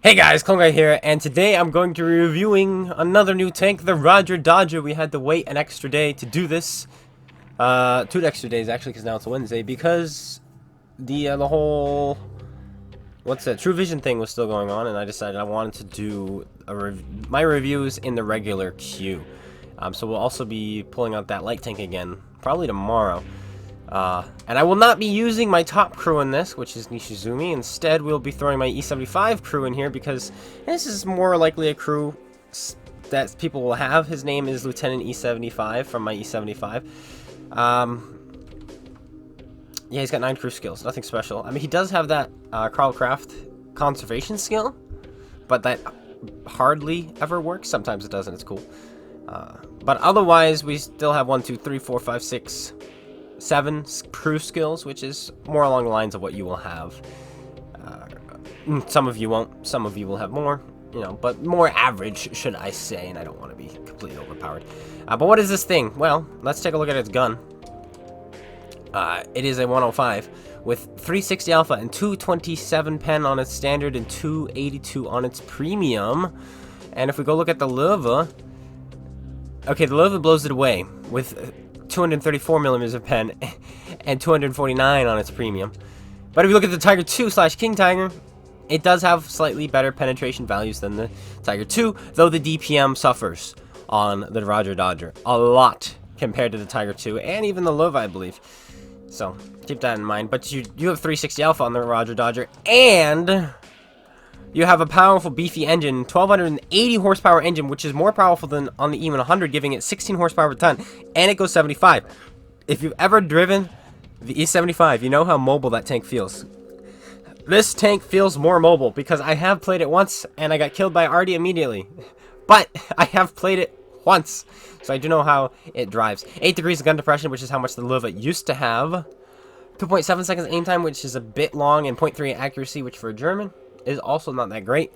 Hey guys, Clone Guy here, and today I'm going to be reviewing another new tank, the Rodger. We had to wait an extra day to do this. 2 extra days actually, because now it's Wednesday, because the whole True Vision thing was still going on, and I decided I wanted to do my reviews in the regular queue. So we'll also be pulling out that light tank again, probably tomorrow. And I will not be using my top crew in this, which is Nishizumi. Instead, we'll be throwing my E75 crew in here because this is more likely a crew that people will have. His name is Lieutenant E75 from my E75. Yeah, he's got 9 crew skills. Nothing special. I mean, he does have that Carlcraft conservation skill, but that hardly ever works. Sometimes it does, and it's cool. But otherwise, we still have 1, 2, 3, 4, 5, 6... 7 crew skills, which is more along the lines of what you will have. Some of you won't, some of you will have more, you know, but more average, should I say, and I don't want to be completely overpowered. But what is this thing? Well, let's take a look at its gun. It is a 105 with 360 alpha and 227 pen on its standard and 282 on its premium. And if we go look at the Lova, okay, the Lova blows it away with 234 millimeters of pen and 249 on its premium. But if you look at the Tiger 2 / King Tiger, it does have slightly better penetration values than the Tiger 2, though the DPM suffers on the Rodger a lot compared to the Tiger 2 and even the Lova, I believe. So keep that in mind. But you have 360 alpha on the Rodger, and you have a powerful, beefy engine, 1280 horsepower engine, which is more powerful than on the E100, giving it 16 horsepower per ton, and it goes 75. If you've ever driven the E75, you know how mobile that tank feels. This tank feels more mobile because I have played it once, and I got killed by Artie immediately. But I have played it once, so I do know how it drives. 8 degrees of gun depression, which is how much the Lova used to have. 2.7 seconds aim time, which is a bit long, and 0.3 accuracy, which for a German is also not that great,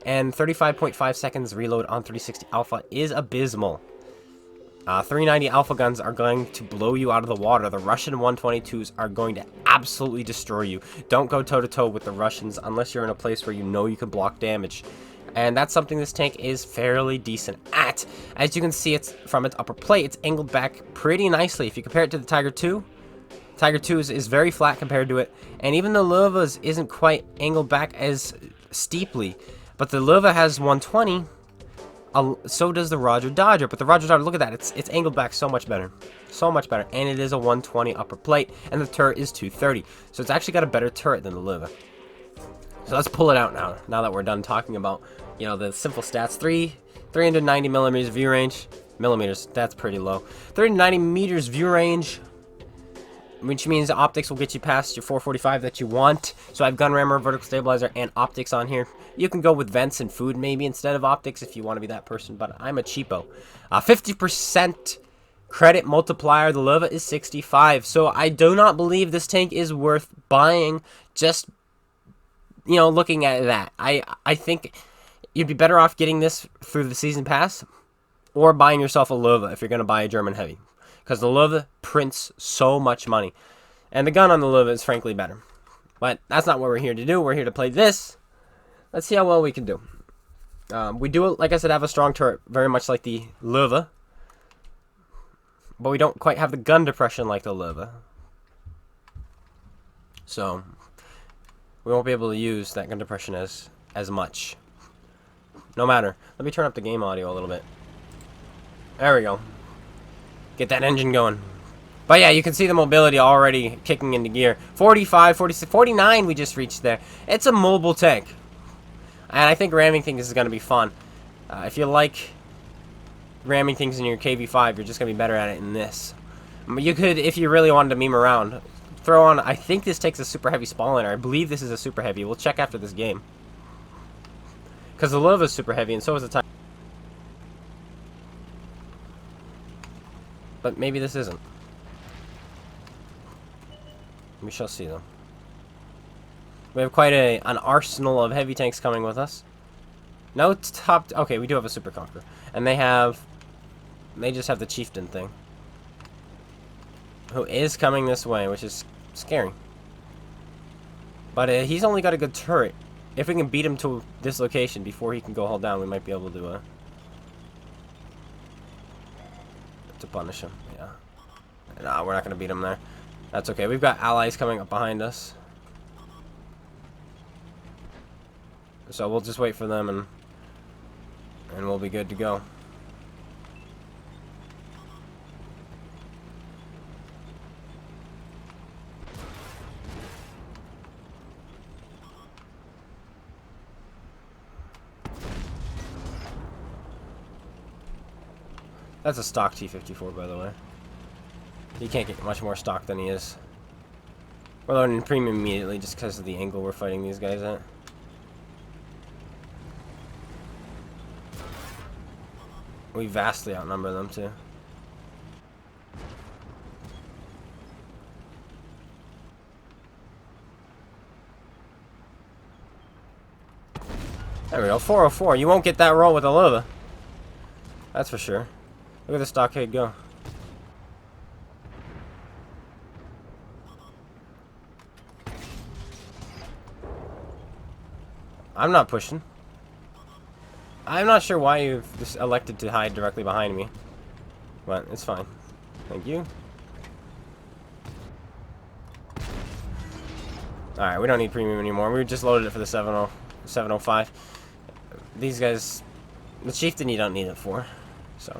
and 35.5 seconds reload on 360 alpha is abysmal. 390 alpha guns are going to blow you out of the water. The Russian 122s are going to absolutely destroy you. Don't go toe-to-toe with the Russians unless you're in a place where you know you can block damage, and that's something this tank is fairly decent at. As you can see, it's from its upper plate, it's angled back pretty nicely. If you compare it to the Tiger 2, Tiger 2 is very flat compared to it, and even the Lova's isn't quite angled back as steeply. But the Lova has 120, so does the Rodger, but the Rodger, look at that, it's angled back so much better, and it is a 120 upper plate, and the turret is 230, so it's actually got a better turret than the Lova. So let's pull it out now that we're done talking about, you know, the simple stats. 390 millimeters view range, that's pretty low. 390 meters view range, which means the optics will get you past your 445 that you want. So I have gun rammer, vertical stabilizer, and optics on here. You can go with vents and food maybe instead of optics if you want to be that person, but I'm a cheapo. 50% credit multiplier, the Lova is 65. So I do not believe this tank is worth buying just, you know, looking at that. I think you'd be better off getting this through the season pass or buying yourself a Lova if you're going to buy a German heavy, because the Lova prints so much money. And the gun on the Lova is frankly better. But that's not what we're here to do. We're here to play this. Let's see how well we can do. We do, like I said, have a strong turret, very much like the Lova. But we don't quite have the gun depression like the Lova. So we won't be able to use that gun depression as much. No matter. Let me turn up the game audio a little bit. There we go. Get that engine going. But yeah, you can see the mobility already kicking into gear. 45, 46, 49 we just reached there. It's a mobile tank. And I think ramming things is going to be fun. If you like ramming things in your KV5, you're just going to be better at it in this. You could, if you really wanted to meme around, throw on, I think this takes a super heavy spawn liner. I believe this is a super heavy. We'll check after this game. Because the Lova is super heavy, and so is the Tiger. But maybe this isn't. We shall see, though. We have quite an arsenal of heavy tanks coming with us. No top... Okay, we do have a Super Conqueror. And they just have the Chieftain thing. Who is coming this way, which is scary. But he's only got a good turret. if we can beat him to this location before he can go hold down, we might be able to punish him. Yeah. Nah, we're not gonna beat him there. That's okay. We've got allies coming up behind us, so we'll just wait for them and we'll be good to go. That's a stock T-54, by the way. He can't get much more stock than he is. We're loading premium immediately just because of the angle we're fighting these guys at. We vastly outnumber them, too. There we go, 404. You won't get that roll with a Lula. That's for sure. Look at the stockade go. I'm not pushing. I'm not sure why you've just elected to hide directly behind me, but it's fine. Thank you. Alright, we don't need premium anymore. We just loaded it for the 705. These guys, the chieftain you don't need it for, so.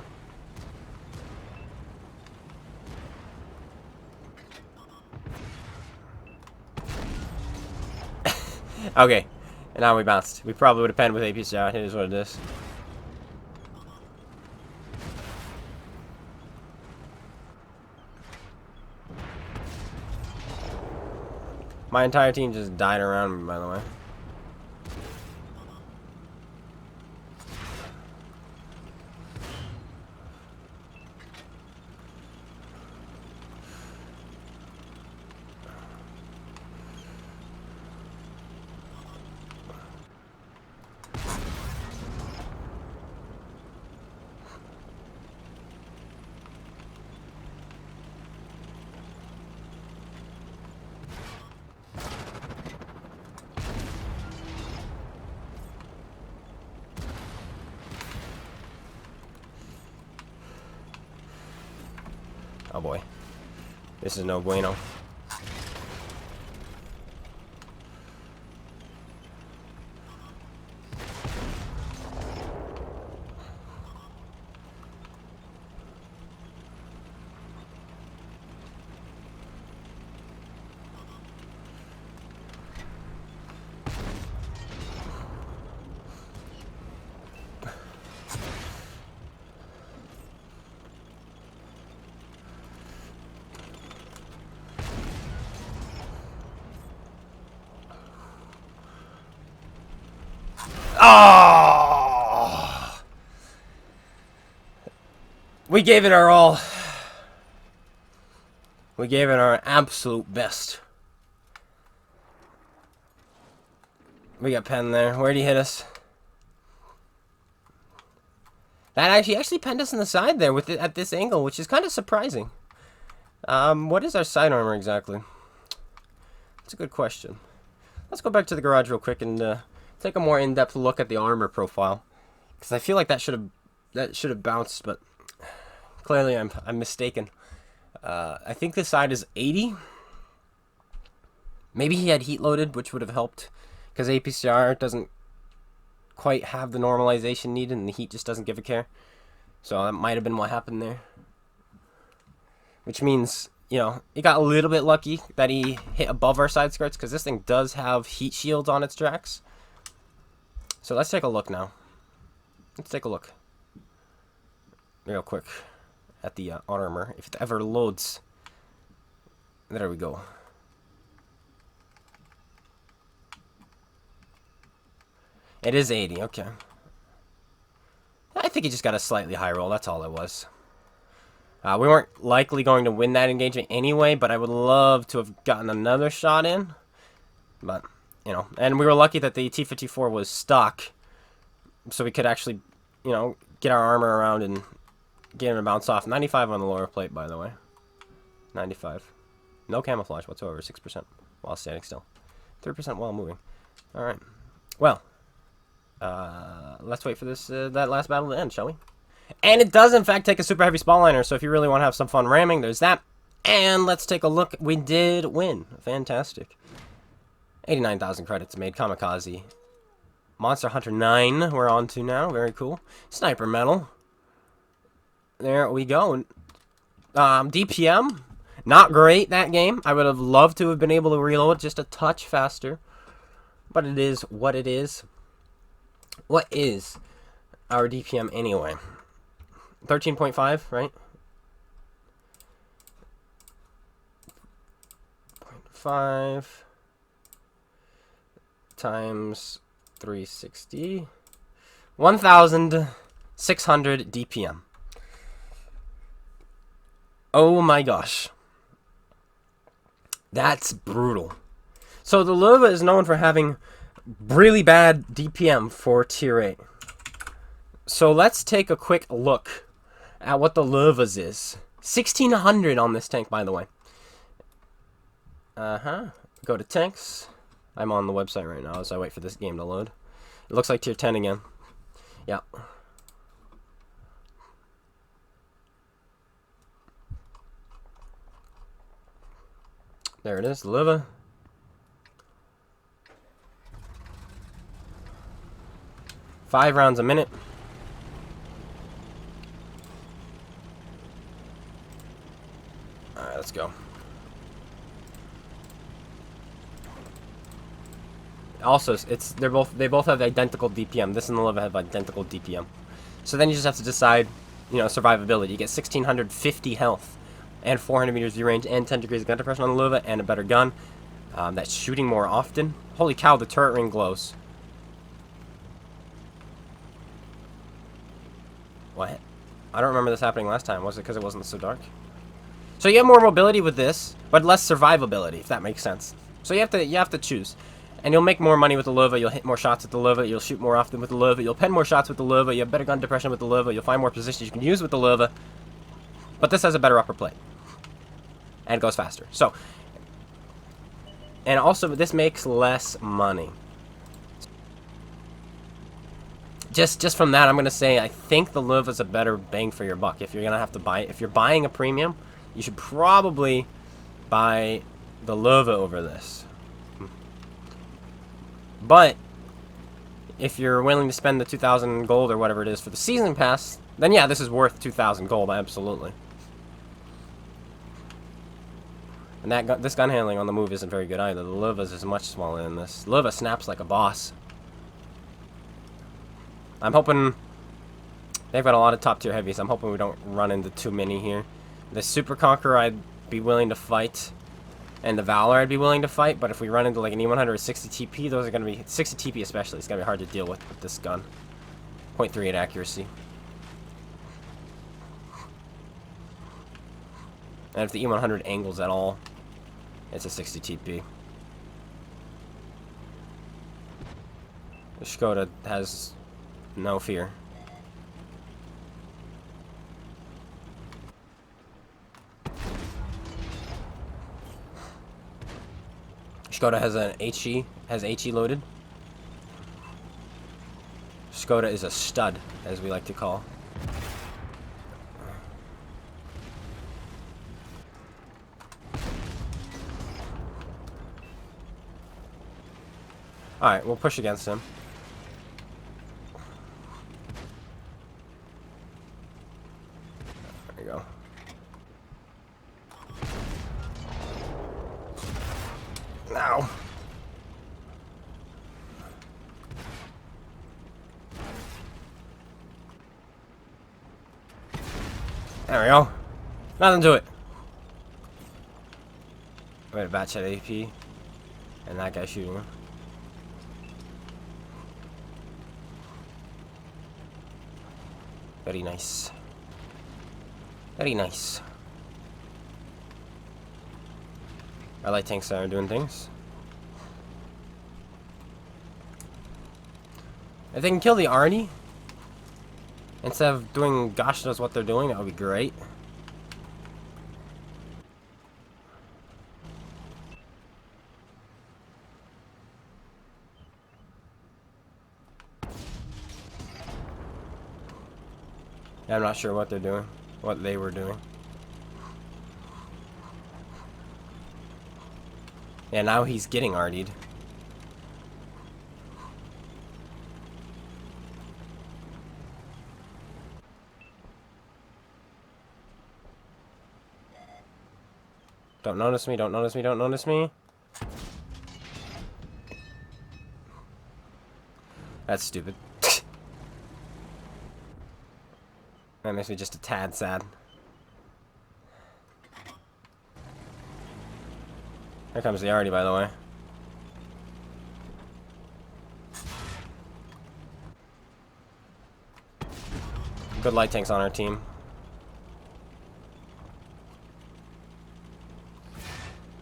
Okay, and now we bounced. We probably would have penned with APCR. It is what it is. My entire team just died around me, by the way. Oh boy. This is no bueno. Oh! We gave it our all. We gave it our absolute best. We got Penn there. Where'd he hit us? That actually penned us in the side there with it at this angle, which is kind of surprising. What is our side armor exactly? That's a good question. Let's go back to the garage real quick and take a more in-depth look at the armor profile, because I feel like that should have bounced, but clearly I'm mistaken. I think this side is 80. Maybe he had heat loaded, which would have helped, because APCR doesn't quite have the normalization needed, and the heat just doesn't give a care. So that might have been what happened there. Which means, you know, he got a little bit lucky that he hit above our side skirts, because this thing does have heat shields on its tracks. So let's take a look now. Let's take a look real quick at the armor, if it ever loads. There we go. It is 80, okay. I think he just got a slightly high roll, that's all it was. We weren't likely going to win that engagement anyway, but I would love to have gotten another shot in. But, you know, and we were lucky that the T-54 was stock, so we could actually, you know, get our armor around and get him to bounce off. 95 on the lower plate, by the way. 95. No camouflage whatsoever, 6% while standing still. 3% while moving. Alright. Well, let's wait for this that last battle to end, shall we? And it does, in fact, take a super heavy spawn liner, so if you really want to have some fun ramming, there's that. And let's take a look. We did win. Fantastic. 89,000 credits made. Kamikaze. Monster Hunter 9 we're on to now. Very cool. Sniper medal. There we go. DPM. Not great, that game. I would have loved to have been able to reload just a touch faster. But it is what it is. What is our DPM anyway? 13.5, right? 0.5 times 360. 1,600 DPM. Oh my gosh. That's brutal. So the Lova is known for having really bad DPM for tier 8. So let's take a quick look at what the Lova's is. 1,600 on this tank, by the way. Go to tanks. I'm on the website right now as I wait for this game to load. It looks like tier 10 again. Yeah. There it is, Lova. Five rounds a minute. Alright, let's go. Also, they both have identical DPM. This and the Lova have identical DPM. So then you just have to decide, you know, survivability. You get 1,650 health and 400 meters view range and 10 degrees of gun depression on the Lova and a better gun. That's shooting more often. Holy cow, the turret ring glows. What? I don't remember this happening last time. Was it because it wasn't so dark? So you have more mobility with this, but less survivability, if that makes sense. So you have to choose. And you'll make more money with the Lova, you'll hit more shots with the Lova, you'll shoot more often with the Lova, you'll pen more shots with the Lova, you have better gun depression with the Lova, you'll find more positions you can use with the Lova. But this has a better upper plate. And it goes faster. So, and also this makes less money. Just from that, I'm gonna say I think the Lova's a better bang for your buck. If you're gonna have to buy it, if you're buying a premium, you should probably buy the Lova over this. But if you're willing to spend the 2,000 gold or whatever it is for the season pass, then yeah, this is worth 2,000 gold, absolutely. And this gun handling on the move isn't very good either. The Lova's is much smaller than this. Lova snaps like a boss. I'm hoping they've got a lot of top tier heavies. I'm hoping we don't run into too many here. The Super Conqueror I'd be willing to fight. And the Valor I'd be willing to fight, but if we run into like an E100 or 60 TP, those are going to be, 60 TP especially, it's going to be hard to deal with this gun. 0.38 accuracy. And if the E100 angles at all, it's a 60 TP. The Skoda has no fear. Skoda has an HE, HE loaded. Skoda is a stud, as we like to call. Alright, we'll push against him. There we go. Ow. There we go. Nothing to it. Wait, a batch at AP. And that guy shooting him. Very nice. Very nice. I like tanks that are doing things. If they can kill the Arnie instead of doing gosh knows what they're doing, that would be great. I'm not sure what they're doing. What they were doing. Yeah, now he's getting RD'd. Don't notice me, don't notice me, don't notice me. That's stupid. That makes me just a tad sad. Here comes the Artie, by the way. Good light tanks on our team.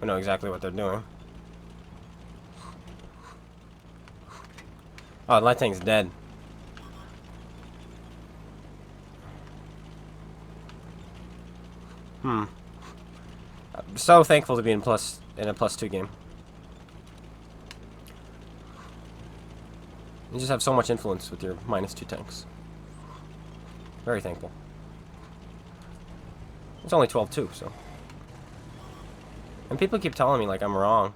We know exactly what they're doing. Oh, the light tank's dead. I'm so thankful to be in a +2 game. You just have so much influence with your -2 tanks. Very thankful. It's only 12-2, so. And people keep telling me, like, I'm wrong.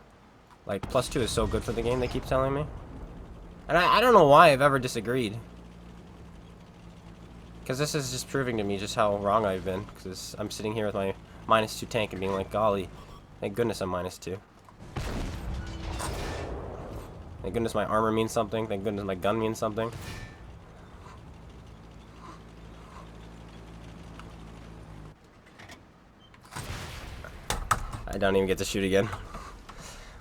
Like, +2 is so good for the game, they keep telling me. And I don't know why I've ever disagreed. Because this is just proving to me just how wrong I've been. Because I'm sitting here with my -2 tank and being like, golly, thank goodness I'm -2. Thank goodness my armor means something. Thank goodness my gun means something. I don't even get to shoot again.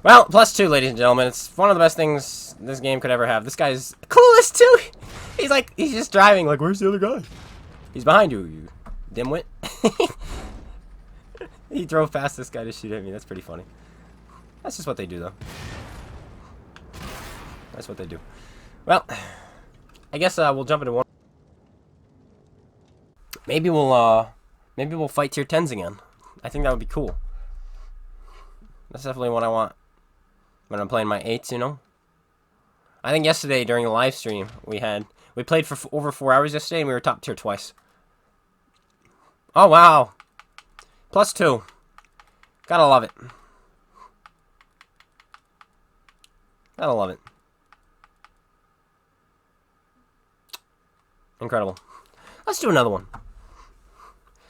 Well, +2, ladies and gentlemen. It's one of the best things this game could ever have. This guy's coolest too. He's just driving. Like, where's the other guy? He's behind you, you dimwit. He drove past this guy to shoot at me. That's pretty funny. That's just what they do, though. That's what they do. Well, I guess we'll jump into one. Maybe we'll fight tier 10s again. I think that would be cool. That's definitely what I want when I'm playing my 8s, you know? I think yesterday during the live stream we played for over 4 hours yesterday and we were top tier twice. Oh wow. +2. Gotta love it. Gotta love it. Incredible. Let's do another one.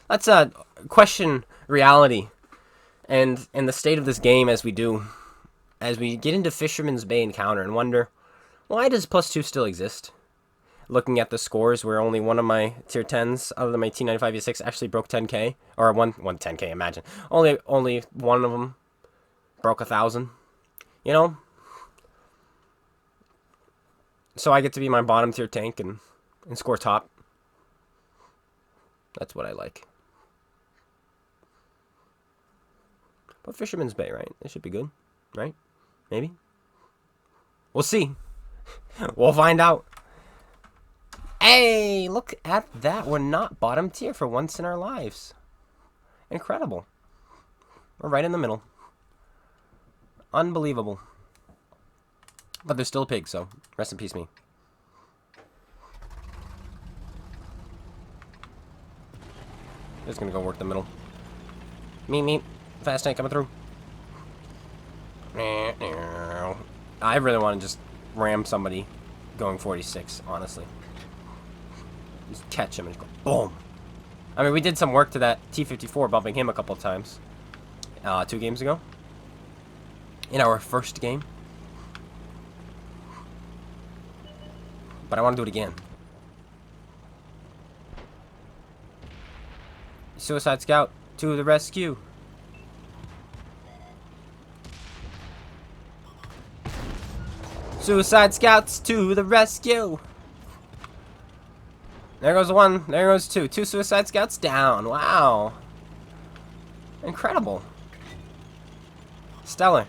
Let's question reality and the state of this game as we get into Fisherman's Bay Encounter and wonder, why does +2 still exist? Looking at the scores where only one of my tier 10s out of my T95 V6 actually broke 10k, or one 10k, imagine. Only one of them broke 1,000. You know? So I get to be my bottom tier tank and score top. That's what I like. But Fisherman's Bay, right? It should be good, right? Maybe? We'll see. We'll find out. Hey, look at that. We're not bottom tier for once in our lives. Incredible. We're right in the middle. Unbelievable. But there's still a pig, so rest in peace me. Just gonna go work the middle. Meep. Fast tank coming through. I really want to just ram somebody going 46, honestly. Just catch him and just go boom. I mean, we did some work to that T-54, bumping him a couple of times. 2 games ago. In our first game. But I want to do it again. Suicide Scout to the rescue. Suicide Scouts to the rescue. There goes one. There goes two. 2 Suicide Scouts down. Wow. Incredible. Stellar.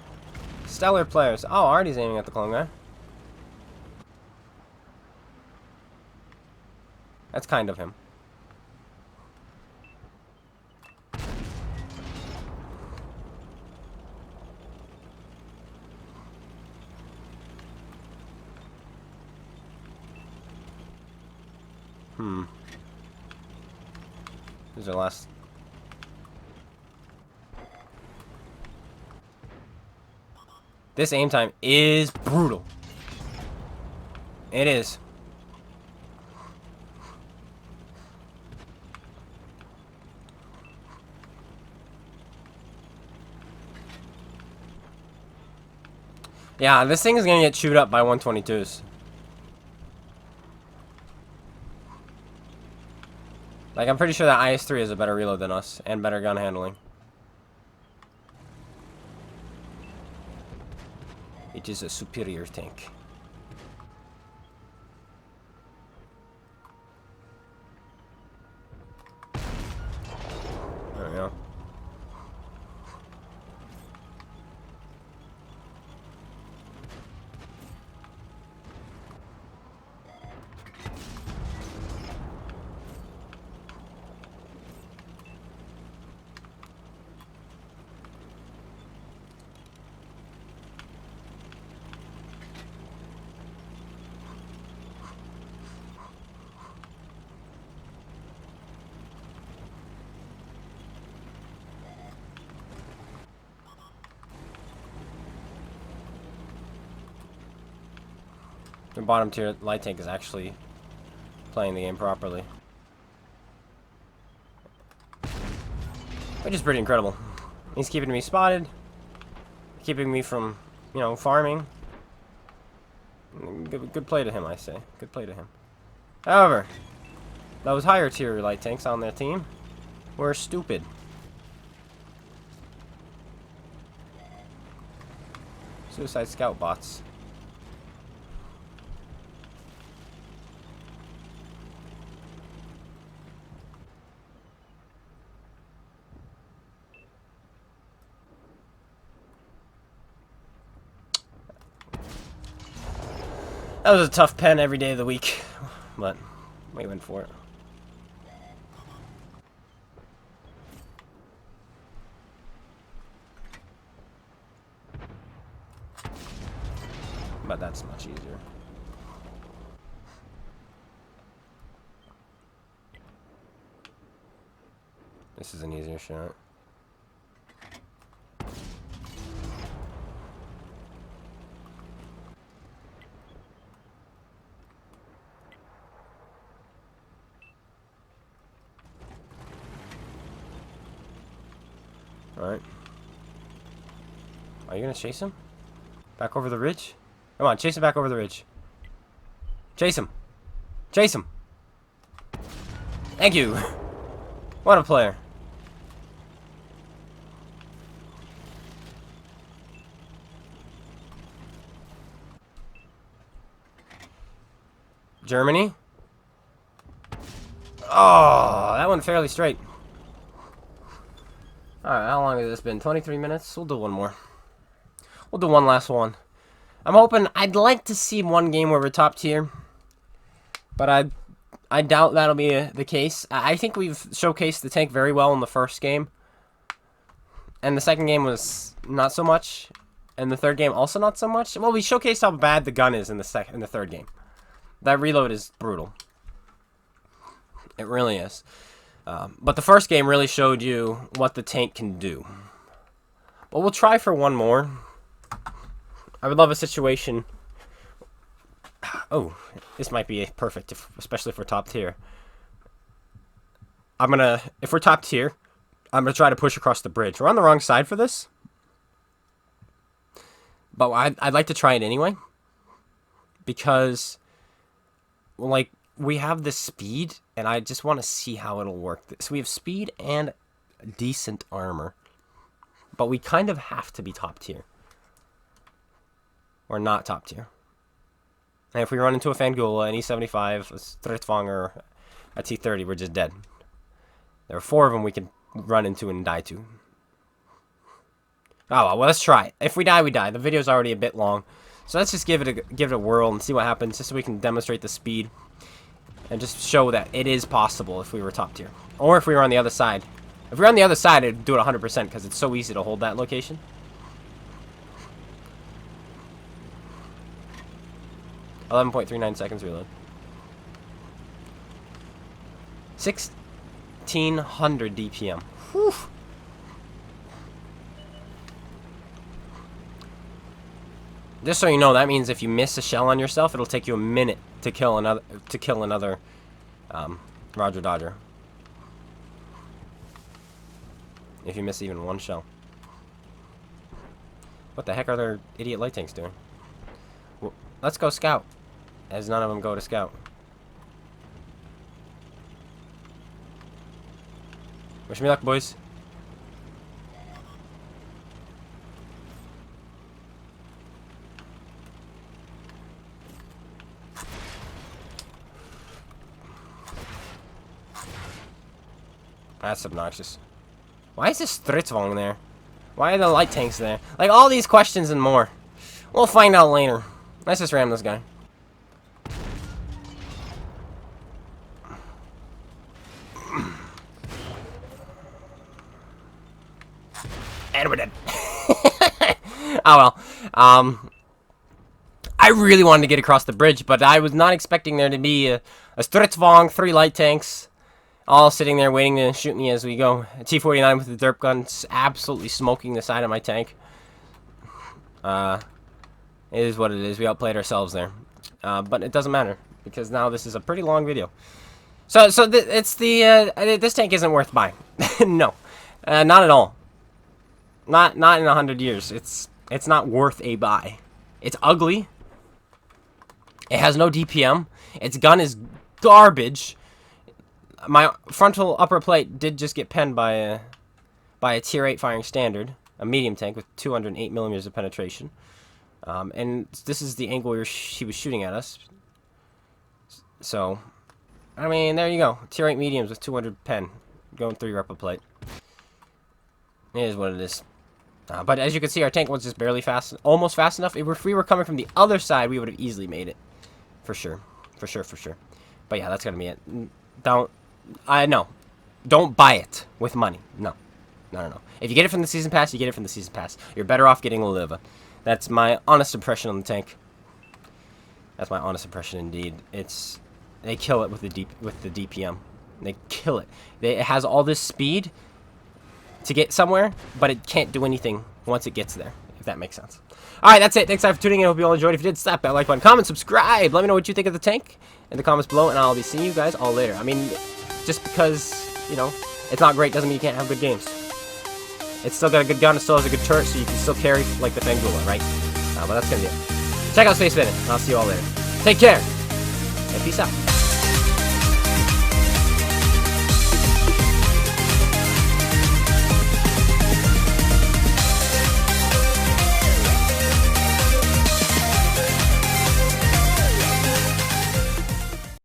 Stellar players. Oh, Artie's aiming at the clone guy. That's kind of him. This is our last. This aim time is brutal. It is. Yeah, this thing is gonna get chewed up by 122s. Like, I'm pretty sure that IS-3 is a better reload than us, and better gun handling. It is a superior tank. There we go. The bottom tier light tank is actually playing the game properly, which is pretty incredible. He's keeping me spotted, keeping me from, you know, farming. Good play to him, I say. Good play to him. However, those higher tier light tanks on their team were stupid. Suicide scout bots. That was a tough pen every day of the week, but we went for it. But that's much easier. This is an easier shot. Alright. Are you gonna chase him? Back over the ridge? Come on, chase him back over the ridge. Chase him. Chase him. Thank you. What a player. Germany. Oh, that one fairly straight. Alright, how long has this been? 23 minutes? We'll do one more. We'll do one last one. I'm hoping, I'd like to see one game where we're top tier. But I doubt that'll be the case. I think we've showcased the tank very well in the first game. And the second game was not so much. And the third game also not so much. Well, we showcased how bad the gun is in the third game. That reload is brutal. It really is. But the first game really showed you what the tank can do. But we'll try for one more. I would love a situation. Oh, this might be perfect, especially if we're top tier. If we're top tier, I'm gonna try to push across the bridge. We're on the wrong side for this, but I'd like to try it anyway, because, like, we have the speed, and I just want to see how it'll work. So we have speed and decent armor, but we kind of have to be top tier. Or not top tier. And if we run into a Fangula, an E75, a Stridsvanger, a T30, we're just dead. There are 4 of them we can run into and die to. Oh, well, let's try it. If we die, we die. The video's already a bit long. So let's just give it a whirl and see what happens, just so we can demonstrate the speed. And just show that it is possible if we were top tier. Or if we were on the other side. If we were on the other side, it'd do it 100% because it's so easy to hold that location. 11.39 seconds reload. 16 1400 DPM. Whew. Just so you know, that means if you miss a shell on yourself, it'll take you a minute to kill another Rodger Dodger. If you miss even one shell. What the heck are their idiot light tanks doing? Well, let's go scout, as none of them go to scout. Wish me luck, boys. That's obnoxious. Why is this Stritzvong there? Why are the light tanks there? Like, all these questions and more. We'll find out later. Let's just ram this guy. And we're dead. Oh well. I really wanted to get across the bridge, but I was not expecting there to be a Stritzvong, 3 light tanks, all sitting there waiting to shoot me as we go. A T-49 with the derp gun absolutely smoking the side of my tank. It is what it is. We outplayed ourselves there. But it doesn't matter, because now this is a pretty long video. This tank isn't worth buying. No. Not at all. Not in 100 years. It's not worth a buy. It's ugly. It has no DPM. Its gun is garbage. My frontal upper plate did just get penned by a tier 8 firing standard, a medium tank with 208 millimeters of penetration. And this is the angle he was shooting at us. So, I mean, there you go. Tier 8 mediums with 200 pen, going through your upper plate. It is what it is. But as you can see, our tank was just barely fast, almost fast enough. If we were coming from the other side, we would have easily made it. For sure. For sure, for sure. But yeah, that's going to be it. Don't buy it with money. No. No. If you get it from the season pass, you get it from the season pass. You're better off getting Oliva. That's my honest impression on the tank. That's my honest impression indeed. They kill it with the DPM. They kill it. It has all this speed to get somewhere, but it can't do anything once it gets there, if that makes sense. Alright, that's it. Thanks for tuning in. I hope you all enjoyed. If you did, slap that like button, comment, subscribe. Let me know what you think of the tank in the comments below, and I'll be seeing you guys all later. I mean, just because, you know, it's not great doesn't mean you can't have good games. It's still got a good gun, it still has a good turret, so you can still carry like the Fangula, right? But that's going to be it. Check out SpaceBANDIT, and I'll see you all later. Take care, and peace out.